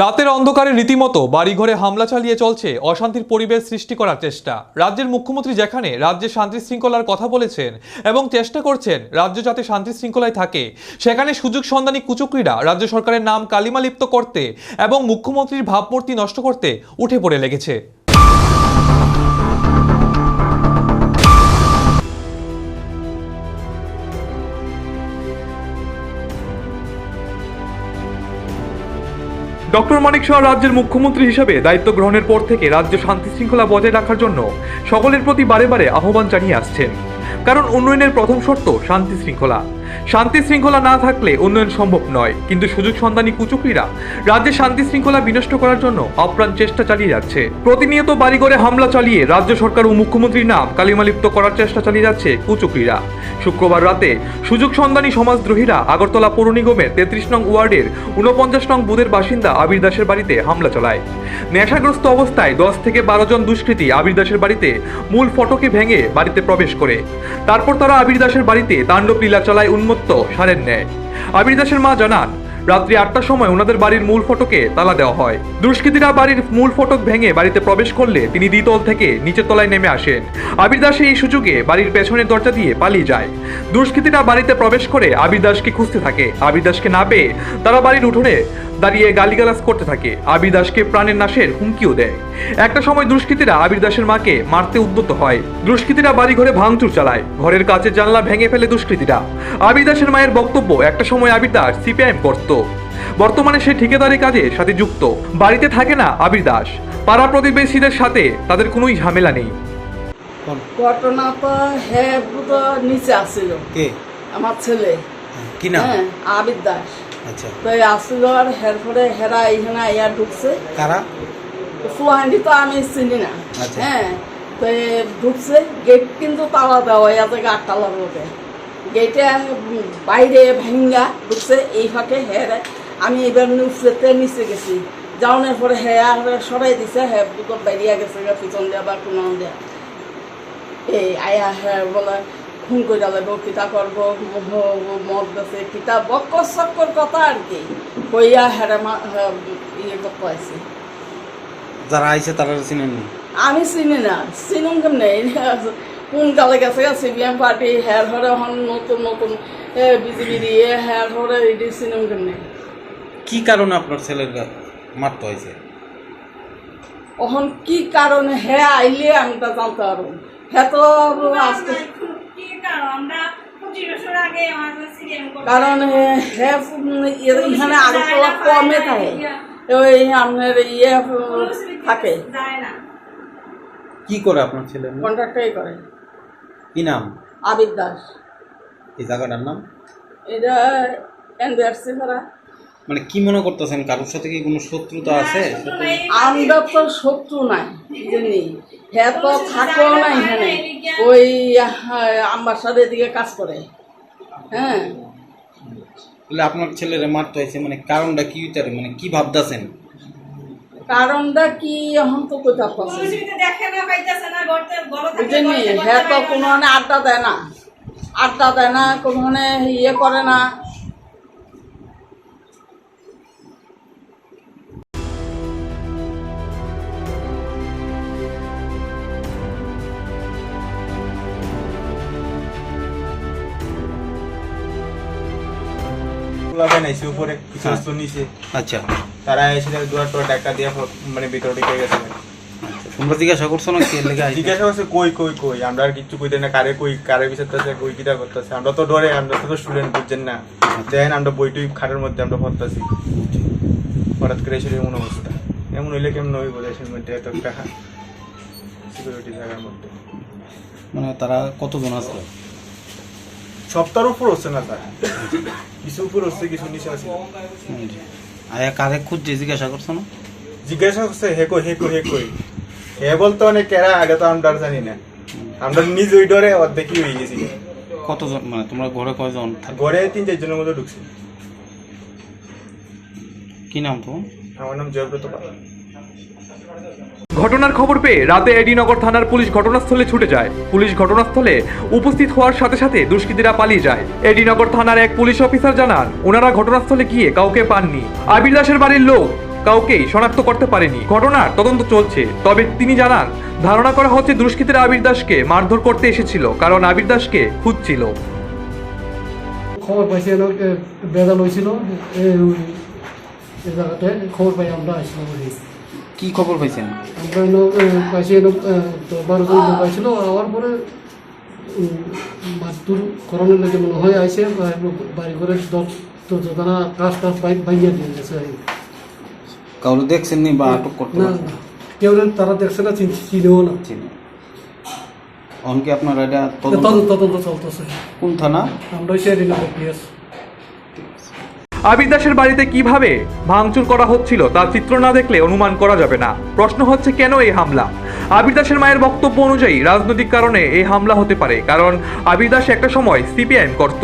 রাতের অন্ধকারে রীতিমতো বাড়িঘরে হামলা চালিয়ে চলছে অশান্তির পরিবেশ সৃষ্টি করার চেষ্টা। রাজ্যের মুখ্যমন্ত্রী যেখানে রাজ্যে শান্তি শৃঙ্খলার কথা বলেছেন এবং চেষ্টা করছেন রাজ্য যাতে শান্তি শৃঙ্খলায় থাকে, সেখানে সুযোগ সন্ধানী কুচক্রীরা রাজ্য সরকারের নাম কালিমালিপ্ত করতে এবং মুখ্যমন্ত্রীর ভাবমূর্তি নষ্ট করতে উঠে পড়ে লেগেছে। ডক্টর মানিক শাহ রাজ্যের মুখ্যমন্ত্রী হিসেবে দায়িত্ব গ্রহণের পর থেকে রাজ্য শান্তি শৃঙ্খলা বজায় রাখার জন্য সকলের প্রতি বারে বারে আহ্বান জানিয়ে আসছেন। কারণ উন্নয়নের প্রথম শর্ত শান্তি শৃঙ্খলা। শান্তি শৃঙ্খলা না থাকলে উন্নয়ন সম্ভব নয়। কিন্তু সুযোগ সন্ধানী কুচক্রীরা রাজ্যে শান্তি শৃঙ্খলা বিনষ্ট করার জন্য আপ্রাণ চেষ্টা চালিয়ে যাচ্ছে। প্রতিনিয়ত বাড়িঘরে হামলা চালিয়ে রাজ্য সরকার ও মুখ্যমন্ত্রীর নাম কালিমালিপ্ত করার চেষ্টা চালিয়ে যাচ্ছে কুচক্রীরা। শুক্রবার রাতে সুযোগ সন্ধানী সমাজদ্রোহীরা আগরতলা পৌর নিগমের 33 নং ওয়ার্ডের 49 নং বুথের বাসিন্দা আবির দাসের বাড়িতে হামলা চালায়। নেশাগ্রস্ত অবস্থায় 10 থেকে 12 জন দুষ্কৃতী আবির দাসের বাড়িতে মূল ফটকে ভেঙে বাড়িতে প্রবেশ করে তারপর তারা আবির দাসের বাড়িতে তাণ্ডব লীলা চালায় উন্মত্ত সারের ন্যায়। আবির দাসের মা জানান, রাত্রি 8টার সময় ওনাদের বাড়ির মূল ফটকে তালা দেওয়া হয়। দুষ্কৃতীরা বাড়ির মূল ফটক ভেঙে বাড়িতে প্রবেশ করলে তিনি দ্বিতল থেকে নিচের তলায় নেমে আসেন। আবির দাস এই সুযোগে বাড়ির পেছনের দরজা দিয়ে পালিয়ে যায়। দুষ্কৃতীরা বাড়িতে প্রবেশ করে আবির দাসকে খুঁজতে থাকে। আবির দাসকে না পেয়ে তারা বাড়ির উঠোনে দাঁড়িয়ে গালিগালাজ করতে থাকে। আবির দাসকে প্রাণের নাশের হুমকিও দেয়। একটা সময় দুষ্কৃতীরা আবির দাসের মাকে মারতে উদ্যত হয়। দুষ্কৃতীরা বাড়ি ঘরে ভাঙচুর চালায়। ঘরের কাচের জানলা ভেঙে ফেলে দুষ্কৃতীরা। আবির দাসের মায়ের বক্তব্য, একটা সময় আবির দাস সিপিআইএম করত, বর্তমানে সে ঠিকাদারি কাজের সাথে যুক্ত। বাড়িতে থাকে না আবির দাস। পাড়া প্রতিবেশীদের সাথে তাদের কোনোই ঝামেলা নেই। ঘটনা তো হ্যাঁ তো নিচে আসছিল কে? আমার ছেলে। কি নাম? হ্যাঁ, আবির দাস। আচ্ছা, তো আসছিল আর হের পরে হেরা এখানে আইয়া ঢুকছে। কারা? ফুহান্ডি তো আমি চিনি না। আচ্ছা। হ্যাঁ, তো ঢুকছে। গেট কিন্তু তালা দেওয়া আছে, 8 তালার মধ্যে। গেটে বাইরে ভাঙ্গা ঢুকছে। এই ফাঁকে হ্যাঁ আমি এবার নিচে গেছি। যাওয়ানোর পরে হ্যাঁ সরাই দিছে। হ্যাঁ দুটো বেরিয়ে গেছে পিছন দেওয়া বা কোনো দেওয়া। এই আয়া হ্যাঁ বলে খুন করে যাবো, কিতা করবো, মদ গেছে কিতা বক্কর চক্কর কথা আর কি কইয়া হ্যাঁ ইয়ে করতে আছে। যারা আইছে তারা চিনেন? আমি চিনি না, চিনুম কেমনে? কোন কালে গেছে সিপিএম পার্টি হ্যাঁ হরে এখন নতুন নতুন বিজেপি দিয়ে হ্যাঁ হরে এটি চিনুম কেমনে? কি কারণে আপনার ছেলের মারতে হয়েছে? এখন কি কারণে হ্যাঁ আইলে আমি তা জানতে পারবো। হ্যাঁ তো আসতে কারণ হ্যাঁ এখানে আরো কমে থাকে, ওই আপনার ইয়ে থাকে। কি করে আপনার ছেলে? কন্ট্রাক্টই করে। কি নাম? আবির দাস। এই জায়গাটার নাম? এটা এনবিআরসি করা। মানে কি মনে করতেছেন, কারোর সাথে কি কোনো শত্রুতা আছে? আমরা তো শত্রু নাই জানি, হ্যাঁ তো থাকো না এখানে, ওই আমার সাথে এদিকে কাজ করে। হ্যাঁ, বলে আপনার ছেলেরে মারতে হয়েছে, মানে কারণটা কি হইতে পারে, মানে কি ভাবতেছেন? কারণটা কি এখন তো কোথাও বুঝলি, হ্যাঁ তো কোনো আড্ডা দেয় না, আড্ডা দেয় না, কোনো ইয়ে করে না। উপরে কিছু বস্তু নিচে। আচ্ছা, তারা এসে দুয়ার টোয়ার টাকা দিয়ে মানে ভিতরে ঢুকে গেছে। তোমরা জিজ্ঞাসা করছো না কি লেগে? জিজ্ঞাসা করছে কই কই কই, আমরা আর কিছু কইতে না, কারে কই কারে বিচারতেছে, কই কিটা করতেছে। আমরা তো ডরে, আমরা তো স্টুডেন্ট, বুঝছেন না। দেখেন আমরা বইটুই খাটের মধ্যে আমরা পড়তেছি, হঠাৎ করে এসে এমন অবস্থা। এমন হইলে কেমন হইব দেশের মধ্যে এত একটা সিকিউরিটি জায়গার মধ্যে? মানে তারা কতজন আসলো? সপ্তাহের উপর হচ্ছে না, তার কিছু উপর হচ্ছে, কিছু নিচে আছে। আয়া কারে খুঁজছে জিজ্ঞাসা করছো না? জিজ্ঞাসা করছে হে কই হে কই হে কই, হে বলতো অনেক কেরা, আগে তো আমরা জানি না। আমরা নিজ ওই ডরে অর্ধেকই হয়ে গেছি। কতজন, মানে তোমরা ঘরে কয়জন? ঘরে 3-4 জনের মধ্যে ঢুকছি। কি নাম তোমার? আমার নাম জয়ব্রত পাল। ঘটনার খবর পেয়ে রাতে এডিনগর থানার পুলিশ ঘটনাস্থলে ছুটে যায়। পুলিশ ঘটনাস্থলে উপস্থিত হওয়ার সাথে সাথে দুষ্কৃতীরা পালিয়ে যায়। এডিনগর থানার এক পুলিশ অফিসার জানান, ওনারা ঘটনাস্থলে গিয়ে কাউকে পাননি। আবির দাসের বাড়ির লোক কাউকেই শনাক্ত করতে পারেনি। ঘটনার তদন্ত চলছে। তবে তিনি জানান, ধারণা করা হচ্ছে দুষ্কৃতীরা আবির দাসকে মারধর করতে এসেছিল, কারণ আবির দাসকে খুঁজছিল। খবর পাইছি বেদাল হয়েছিল এই জায়গাতে, খবর পাই আমরা আসলাম। কি খবর পাইছেন? আমরা পাইছি 12 জন লোক আসছিল, আওয়ার পরে মারধর করানোর লাগে মনে হয় আইসে বাড়ি করে দরজানা কাজ ভাঙিয়ে দিয়ে গেছে। কাউরে দেখছেন নি বা আটক করতে না পারছেন? কেউ তারা দেখছে না, চিনেও না। অনকে আপনার এটা তদন্ত চলতেছে। কোন থানা? আমরা সেই পিএস। আবির দাসের বাড়িতে কিভাবে ভাঙচুর করা হচ্ছিল তার চিত্র না দেখলে অনুমান করা যাবে না। প্রশ্ন হচ্ছে, কেন এই হামলা? আবির দাসের মায়ের বক্তব্য অনুযায়ী রাজনৈতিক কারণে এই হামলা হতে পারে, কারণ আবির দাস একটা সময় সিপিআইএম করত।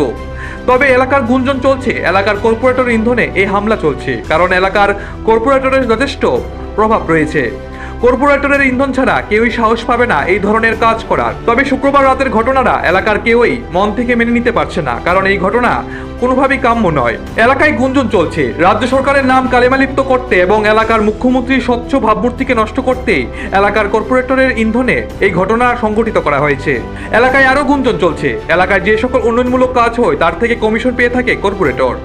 তবে এলাকার গুঞ্জন চলছে এলাকার কর্পোরেটর ইন্ধনে এই হামলা চলছে, কারণ এলাকার কর্পোরেটরের যথেষ্ট প্রভাব রয়েছে। কর্পোরেটরের ইন্ধন ছাড়া কেউই সাহস পাবে না এই ধরনের কাজ করার। তবে শুক্রবার রাতের ঘটনাটা এলাকার কেউই মন থেকে মেনে নিতে পারছে না, কারণ এই ঘটনা কোনোভাবেই কাম্য নয়। এলাকায় গুঞ্জন চলছে রাজ্য সরকারের নাম কালেমালিপ্ত করতে এবং এলাকার মুখ্যমন্ত্রীর স্বচ্ছ ভাবমূর্তিকে নষ্ট করতেই এলাকার কর্পোরেটরের ইন্ধনে এই ঘটনা সংঘটিত করা হয়েছে। এলাকায় আরো গুঞ্জন চলছে এলাকায় যে সকল উন্নয়নমূলক কাজ হয় তার থেকে কমিশন পেয়ে থাকে কর্পোরেটর।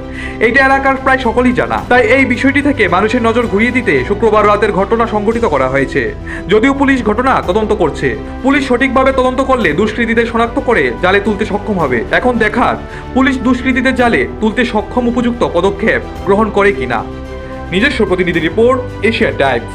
এইটা এলাকার প্রায় সকলেই জানা। তাই এই বিষয়টি থেকে মানুষের নজর ঘুরিয়ে দিতে শুক্রবার রাতের ঘটনা সংঘটিত করা হয়েছে। যদিও পুলিশ ঘটনা তদন্ত করছে, পুলিশ সঠিকভাবে তদন্ত করলে দুষ্কৃতীদের শনাক্ত করে জালে তুলতে সক্ষম হবে। এখন দেখার পুলিশ দুষ্কৃতীদের জালে তুলতে সক্ষম উপযুক্ত পদক্ষেপ গ্রহণ করে কিনা। নিজস্ব প্রতিনিধি রিপোর্ট, এশিয়া টাইমস।